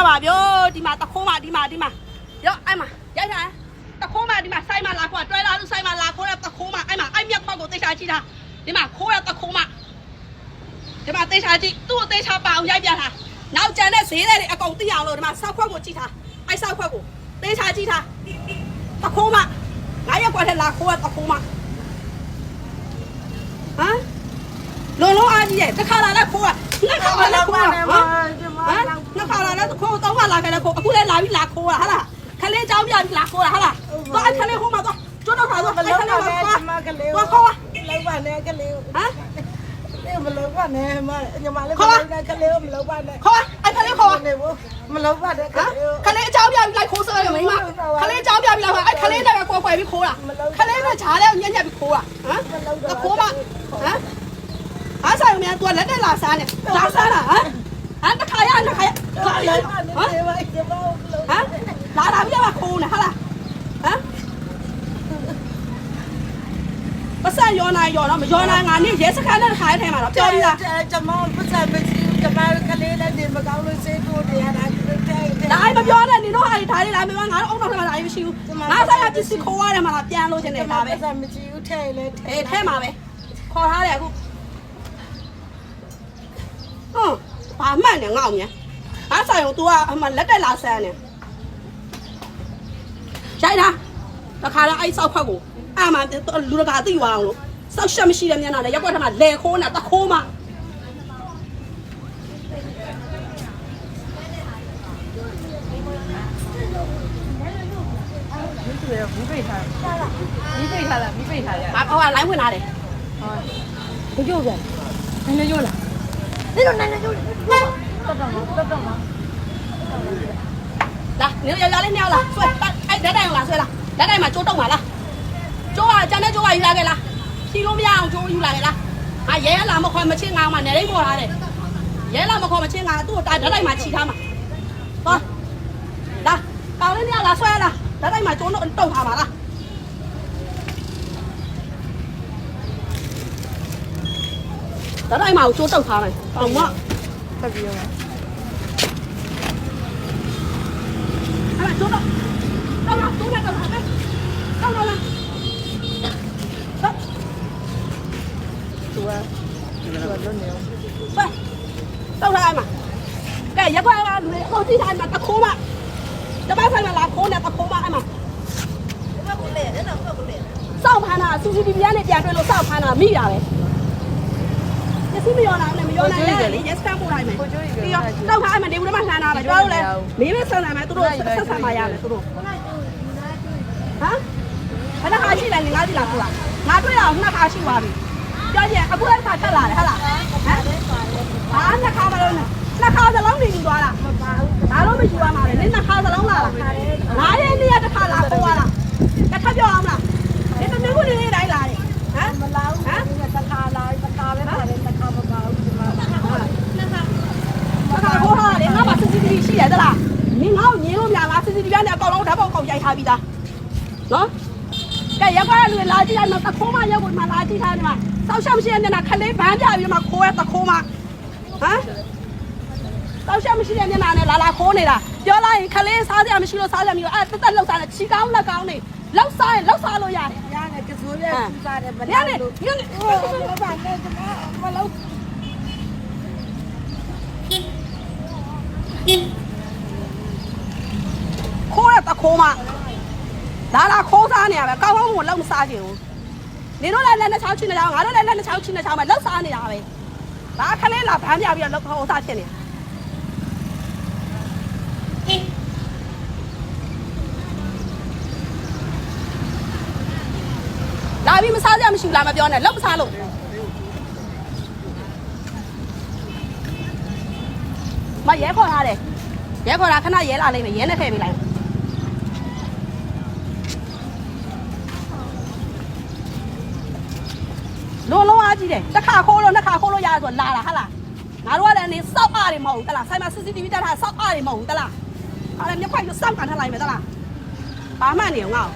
ပါဗျာဒီမှာတခိုးမဒီမှာရောအဲ့မှာရိုက်ထားတခိုးမဒီမှာဆိုင်မလာခေါ်တွဲလာလို့ဆိုင်မလာခေါ်တဲ့တခိုးမအဲ့မှာအဲ့မြက်ခွက်ကိုသိချာကြည့်တာဒီမှာခိုးတဲ့တခိုးမဒီမှာသိချာကြည့်သူ့ကိုသိချာပါအောင်ရိုက်ပြထားနောက်ကျန်တဲ့ဈေးတွေအကုန်သိအောင်လို့ဒီမှာစောက်ခွက်ကိုကြည့်ထားအဲ့စောက်ခွက်ကိုသိချာကြည့်ထားတခိုးမငါရက်ကွက်ထဲလာခိုးတဲ့တခိုးမဟမ်လုံးအားကြီးရဲ့တစ်ခါလာလဲခိုးနှစ်ခါလာလဲခိုးဟမ်နှစ်ခါလာလဲခိုးသုံးခါလာခဲ့လဲခိုးအခုလဲလာပြီးလာခိုးတာဟာလားခလေးเจ้าပြပြီးလာခိုးတာဟာလားတော့အဲ့ခလေးဟိုမှာတော့ကျွတ်တော့ထားတော့အဲ့ခလေးမှာတော့ခိုးလောက်ပါနဲ့ကလေးဟမ်မလောက်ပါနဲ့မညီမလေးမလောက်နဲ့ကလေးမလောက်ပါနဲ့ခိုးအဲ့ခလေးခိုးမလောက်ပါနဲ့ခလေးเจ้าပြပြီးလိုက်ခိုးစရမိမခလေးเจ้าပြပြီးလာအဲ့ခလေးနဲ့ကွယ်ပြီးခိုးတာခလေးနဲ့ဈားလဲညက်ပြီးခိုးတာဟမ်ခိုးမဟမ်အားဆိုင်မြန်သူကလက်တက်လာစားနေလာစားတာဟမ်တခါရလာပြီးတော့ခိုးနေဟာလားဟမ်ပတ်စံရောနာရောတော့မရောနာငါနေရဲစခန်းနဲ့တခါထဲမှာတော့ပြောပြီးသားကျွန်မပတ်စံမရှိကျွန်မကလေးလည်းနေမကောင်းလို့စေးတိုးတရားတာဒါအိမ်မပြောနဲ့နင်တို့ဟာဒီထားလေးလာမပြောငါတို့အုံနောက်ထဲမှာဒါအိမ်မရှိဘူးငါဆိုင်ကပစ္စည်းခိုးရတယ်မှာပြန်လို့ခြင်းနဲ့ဒါပဲပတ်စံမရှိဘူးထဲလေထဲမှာပဲခေါ်ထားတယ်အခုဘာမှန်နေငေါ့မြန်ငါဆိုင်ကို तू ကအမှလက်တက်လာဆန်းနေရိုက်တာတခါတော့အဲ့ဆောက်ဖက်ကိုအမှလူတကာသိသွားအောင်လို့စောက်ရှက်မရှိတဲ့မျက်နှာနဲ့ရက်ွက်ထမှာလဲခိုးနေတာတခိုးမမိပိတ်ထားလားဟိုကလိုင်းဝင်လာတယ်ဘုကျိုးပြန်နည်းနည်းရိုးလားဒီလိုနည်းနည်းရိုးတော်တော့လာနေရလေးမြောက်လားဆွဲအဲ့ဓာတ်တိုင်လားဆွဲလားဓာတ်တိုင်မှာကျိုးတုံးပါလားကျိုးကကျန်တဲ့ကျိုးကယူလာခဲ့လားဖြီးလို့မရအောင်ကျိုးယူလာခဲ့လားဟာရဲလာမခေါ်မချင်းငါမှနေလိမ့်ပေါ်ထားတယ်ရဲလာမခေါ်မချင်းငါသူ့ကိုဓာတ်တိုင်မှာခြိထားမှာသွားလာကောင်းလေးမြောက်လားဆွဲလားဓာတ်တိုင်မှာကျိုးတုံးထားပါလားဓာတ်တိုင်မှာကျိုးတုံးထားမယ်တောင်မတက်ပြီးရောအဲ့ကျိုးတော့တော့တူးနေတော့မယ်တော့လာသူကလုံးနေအောင်ပဲတော့လာမှာကဲရက်ခွက်ကလူတွေဟိုတိထားမှာတခိုးမတပတ်ဆိုင်မှာလာခိုးနေတခိုးမအဲ့မှာစောက်ဖမ်းတာစူစီတီဗီကနေပြန်တွေ့လို့စောက်ဖမ်းတာမိတာပဲညစီမရောနိုင်နဲ့မရောနိုင်လေ yes တန်းပို့လိုက်မယ်ပြီးတော့တောက်ထားအဲ့မှာနေဦးထဲမှာလှမ်းတာပဲကျွန်တော်တို့လည်းမင်းမဆန်တယ်မယ်သူတို့ဆက်ဆံมาရတယ်သူတို့ဟမ်ဘယ်နှခါရှိလဲငါးစီလာပို့လားငါတွေ့တာနှစ်ခါရှိသွားပြီပြောကြည့်အခုလည်းခါထက်လာတယ်ဟုတ်လားဟမ်ဘာနှစ်ခါမလို့နှစ်ခါစလုံးနေယူသွားတာဒါတော့မယူရမှာလေနင်နှစ်ခါစလုံးလာလားငါးရက်နေ့တစ်ခါလာပို့သွားတာတစ်ခါပြောအောင်လားဒီတမျိုးကိုနေနေတိုင်းလာတယ်ဟမ်မလာဘူးဟမ်တစ်ခါလာတစ်ခါပဲပါတယ်တစ်ခါမပါဘူးဒီမှာတစ်ခါဟိုဟာလေငါမှ CCTV ရှိတယ်သလားနင်ငါ့ကိုညင်းလို့များလား CCTV နဲ့အကောင်လုံးဓာတ်ပုံကောင်ရိုက်ထားပြီးသားနော်ကဲရက်ကွာလူလာကြည့်လိုက်မှာတခိုးမရက်ကိုမှလာကြည့်ထားတယ်မှာစောက်ရှက်မရှိတဲ့မျက်နှာခလေးဗန်းပြပြီးတော့မှခိုးရတခိုးမဟမ်စောက်ရှက်မရှိတဲ့မျက်နှာနဲ့လာခိုးနေတာပြောလိုက်ရင်ခလေးစားစရာမရှိလို့စားကြမျိုးအဲ့တက်တက်လောက်စားတယ်ချီကောင်းလက်ကောင်းနေလောက်စားရင်လောက်စားလို့ရတယ်ရတယ်ကစိုးရစားတယ်ဗလာလို့ညနေဘာနဲ့မလောက်ခိုးရတခိုးမလာခိုးစားနေရပဲကောင်းကောင်းကိုလောက်မစားချင်ဘူးနေတို့လည်းလက်နဲ့ချောင်းချင်းနေကြအောင်ငါတို့လည်းလက်နဲ့ချောင်းချင်းနေကြအောင်လောက်စားနေတာပဲဒါခလေးလာဗန်းပြပြီးတော့လောက်ဟောစားဖြစ်နေတာလာပြီးမစားကြမရှိဘူးလားမပြောနဲ့လောက်မစားလို့မရဲခေါ်ထားတယ်ရဲခေါ်တာခဏရဲလာလိမ့်မယ်ရဲနဲ့ထည့်ပေးလိုက်လုံးအားကြီးတယ်တစ်ခါခိုးလို့နှစ်ခါခိုးလို့ရတယ်ဆိုလာတာဟာလားငါတို့ကလည်းနေစောက်အားတွေမဟုတ်ဘူးတလားဆိုင်မှာ CCTV တက်ထားစောက်အားတွေမဟုတ်ဘူးတလားဟာလည်းမျက်ခွိုက်ကိုစောက်ကန်ထားလိုက်မယ်တလားဘာမှနေအောင်ငါ့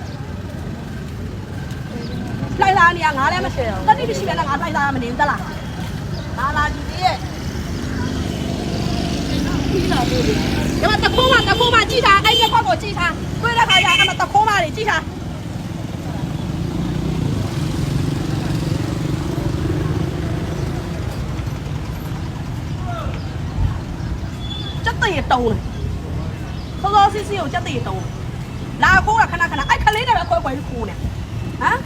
လိုက်လာနေရငါလည်းမရှိဘူးတတိမရှိပဲငါလိုက်လာမနေဘူးတလားလာကြည့်ရဲ့ပြီးလာပြီဒီမှာတခိုး ကြည့်တာအဲ့ရက်ခွက်ကိုကြည့်တာတွေ့တဲ့ခါကျအဲ့မှာတခိုးမတွေကြည့်တာစက်တရေတုံးတယ်စောစောစီစီကိုစက်တရေတုံးလာခိုးတာခဏခဏအဲ့ခလေးတွေပဲခွဲခွဲခိုးနေဟမ်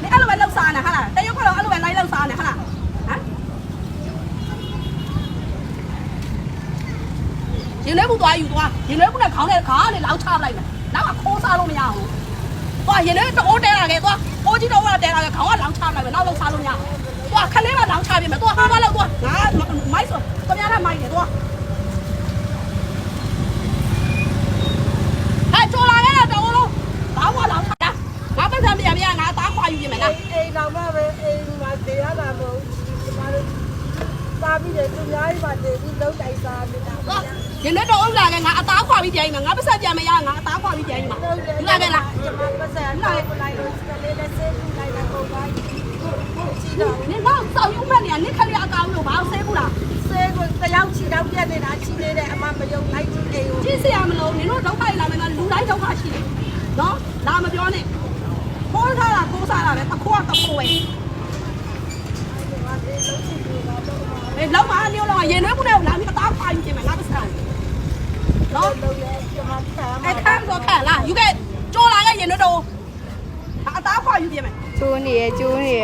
你အဲ့လိုပဲလောက်စားနေဟာလားတရုတ်ကတော့အဲ့လိုပဲလိုက်လောက်စားနေဟာလားဟမ်ရင်ထဲဘူးသွားယူသွားရင်ထဲဘူးနဲ့ခေါင်းနဲ့ခါနဲ့လောက်ချပလိုက်မယ်နောက်ကခိုးစားလို့မရဘူးသွားရင်ထဲတိုးတဲလာခဲ့သွားအိုးကြီးတော့ကတဲလာခဲ့ခေါင်းကလောက်ချပလိုက်မယ်နောက်လောက်စားလို့မရဘူးသွားခလေးကလောက်ချပြမယ်သွားဟားလောက်သွားငါမိုက်ဆိုတမရတဲ့မိုက်နေသွားဟဲ့ချိုလာခဲ့တော့တော်လုံးဘာမှလောက်ချတာငါပတ်စံပြန်ပြန်ငါသားခွာယူပြင်မယ်လား အိမ်တော်မှပဲအိမ်မှာတည်ရတာမဟုတ်ဘူးဒီမှာစားပြီးတယ်သူများကြီးပါတည်ပြီးလုံးတိုက်စားနေတာ ရင်ထဲတော့ဥလာကငါအသားခွာပြီးပြန်မှာငါပတ်စံပြန်မရငါအသားခွာပြီးပြန်မှာဒီလာခဲ့လား ကျွန်မပတ်စံလိုက်လိုက်လို့စကလေးနဲ့ဆေးပြီးလိုက်တာပုံလိုက်ချီတော့ နင်တော့စောက်ယူမဲ့နေနင်ခလေးအကောင်လို့ဘာလို့ဆဲဘူးလား ဆေးကိုတယောက်ချီတော့ပြက်နေတာချီနေတယ်အမမယုံလိုက်ကြည့်အိမ်ကို ကြည့်စရာမလိုနင်တို့ဒုက္ခလာမယ်ငါလူတိုင်းဒုက္ခရှိတယ်နော်လာမပြောနဲ့ခိုးစားတာခိုးစားတာပဲတခိုးကတခိုးပဲအေးလောက်မအမျိုးလောက်ရင်ထဲဘူးနဲ့လာပြီးအသားခွာယူပြင်မှာငါပတ်စံနော် လုံးရဲကျွန်မထား အဲ့ခန်းတော့ခန့်လားယူခဲ့ကြော်လာခဲ့ရင်ထဲတော့အသားခွာယူပြင်မယ် ကျိုးနေရကျိုးနေရ